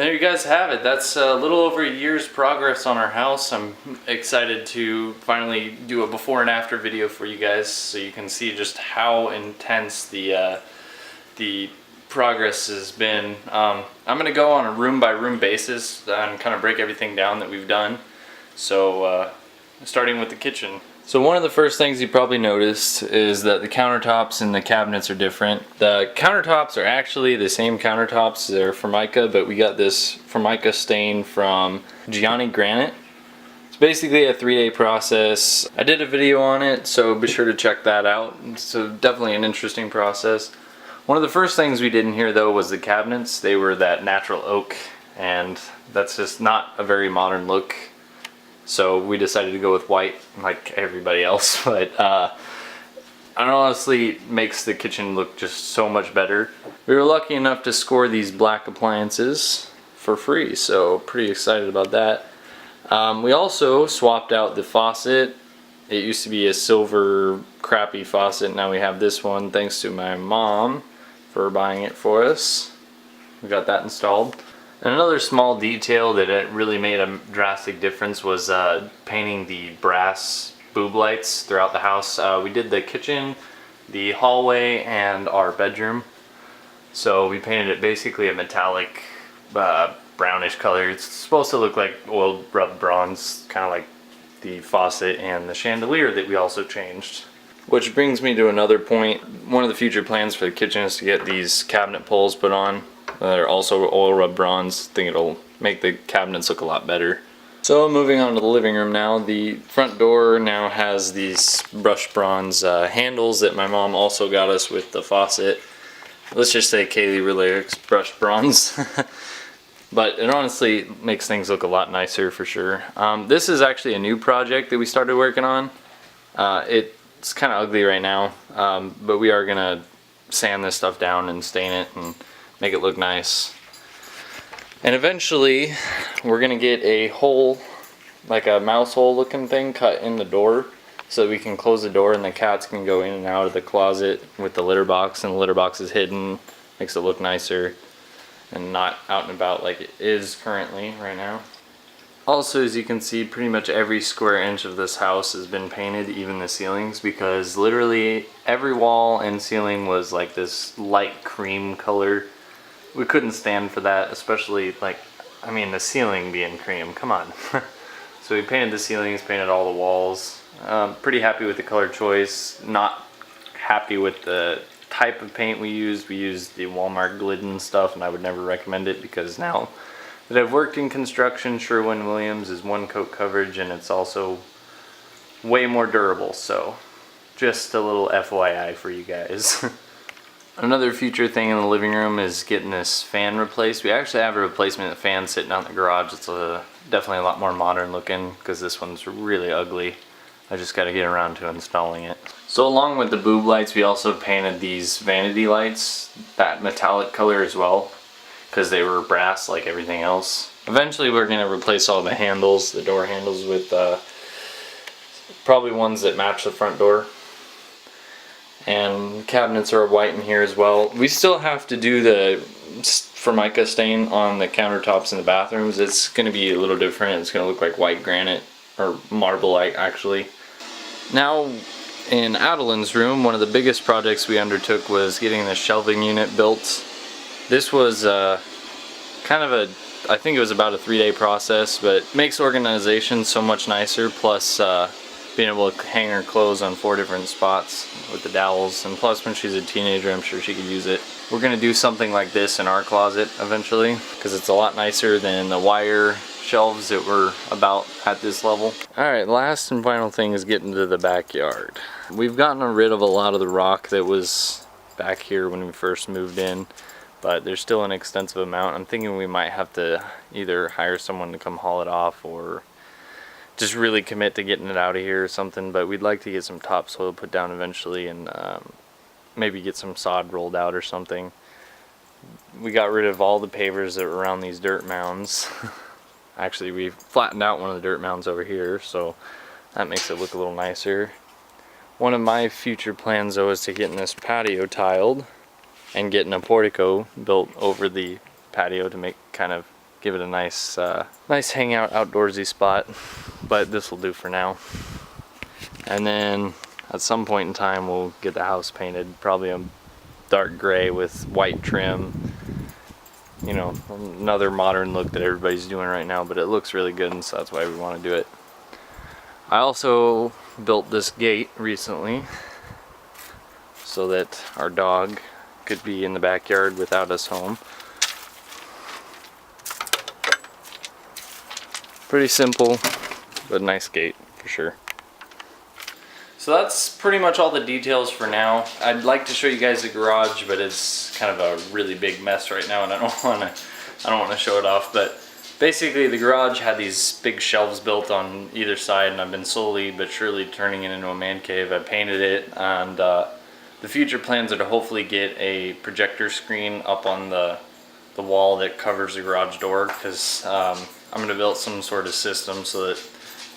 there you guys have it. That's a little over a year's progress on our house. I'm excited to finally do a before and after video for you guys so you can see just how intense the progress has been. I'm going to go on a room by room basis and kind of break everything down that we've done. So starting with the kitchen. So one of the first things you probably noticed is that the countertops and the cabinets are different. The countertops are actually the same countertops. They're Formica, but we got this Formica stain from Gianni Granite. It's basically a 3-day process. I did a video on it, so be sure to check that out. So definitely an interesting process. One of the first things we did in here though was the cabinets. They were that natural oak, and that's just not a very modern look. So we decided to go with white like everybody else, but it honestly makes the kitchen look just so much better. We were lucky enough to score these black appliances for free, so pretty excited about that. We also swapped out the faucet. It used to be a silver crappy faucet. Now we have this one, thanks to my mom for buying it for us. We got that installed. And another small detail that it really made a drastic difference was painting the brass boob lights throughout the house. We did the kitchen, the hallway, and our bedroom. So we painted it basically a metallic brownish color. It's supposed to look like oil rubbed bronze, kind of like the faucet and the chandelier that we also changed. Which brings me to another point. One of the future plans for the kitchen is to get these cabinet poles put on. They're also oil rub bronze. I think it'll make the cabinets look a lot better. So moving on to the living room now. The front door now has these brushed bronze handles that my mom also got us with the faucet. Let's just say Kaylee really likes brushed bronze. But it honestly makes things look a lot nicer for sure. This is actually a new project that we started working on. It's kind of ugly right now, but we are gonna sand this stuff down and stain it and make it look nice. And eventually we're gonna get a hole, like a mouse hole looking thing, cut in the door so that we can close the door and the cats can go in and out of the closet with the litter box, and the litter box is hidden. Makes it look nicer and not out and about like it is currently right now. Also, as you can see, pretty much every square inch of this house has been painted, even the ceilings, because literally every wall and ceiling was like this light cream color. We couldn't stand for that, especially the ceiling being cream, come on. So we painted the ceilings, painted all the walls. Pretty happy with the color choice. Not happy with the type of paint we used. We used the Walmart Glidden stuff, and I would never recommend it because now that I've worked in construction, Sherwin-Williams is one coat coverage and it's also way more durable, so just a little FYI for you guys. Another future thing in the living room is getting this fan replaced. We actually have a replacement fan sitting out in the garage. It's definitely a lot more modern looking because this one's really ugly. I just got to get around to installing it. So along with the boob lights, we also painted these vanity lights that metallic color as well, because they were brass like everything else. Eventually we're going to replace all the handles, the door handles, with probably ones that match the front door. And cabinets are white in here as well. We still have to do the Formica stain on the countertops in the bathrooms. It's going to be a little different. It's going to look like white granite, or marble actually. Now in Adeline's room, one of the biggest projects we undertook was getting the shelving unit built. This was I think it was about a 3-day process, but it makes organization so much nicer, plus being able to hang her clothes on 4 different spots with the dowels, and plus when she's a teenager I'm sure she could use it. We're going to do something like this in our closet eventually, because it's a lot nicer than the wire shelves that were about at this level. Alright, last and final thing is getting to the backyard. We've gotten rid of a lot of the rock that was back here when we first moved in, but there's still an extensive amount. I'm thinking we might have to either hire someone to come haul it off or just really commit to getting it out of here or something, but we'd like to get some topsoil put down eventually and maybe get some sod rolled out or something. We got rid of all the pavers that were around these dirt mounds. Actually, we flattened out one of the dirt mounds over here, so that makes it look a little nicer. One of my future plans though is to getting this patio tiled and getting a portico built over the patio to make give it a nice nice hangout outdoorsy spot, but this will do for now. And then at some point in time we'll get the house painted, probably a dark gray with white trim. You know, another modern look that everybody's doing right now, but it looks really good, and so that's why we want to do it. I also built this gate recently so that our dog could be in the backyard without us home. Pretty simple, but nice gate for sure. So that's pretty much all the details for now. I'd like to show you guys the garage, but it's kind of a really big mess right now, and I don't want to show it off. But basically, the garage had these big shelves built on either side, and I've been slowly but surely turning it into a man cave. I painted it, and the future plans are to hopefully get a projector screen up on the wall that covers the garage door, because I'm going to build some sort of system so that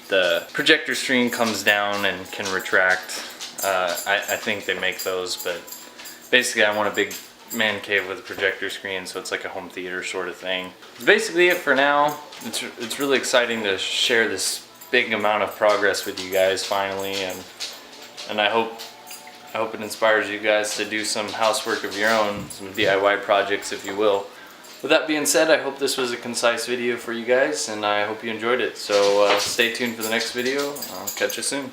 the projector screen comes down and can retract. I think they make those, but basically I want a big man cave with a projector screen, so it's like a home theater sort of thing. That's basically it for now. It's really exciting to share this big amount of progress with you guys finally, and I hope it inspires you guys to do some housework of your own, some DIY projects if you will. With that being said, I hope this was a concise video for you guys, and I hope you enjoyed it. So stay tuned for the next video. I'll catch you soon.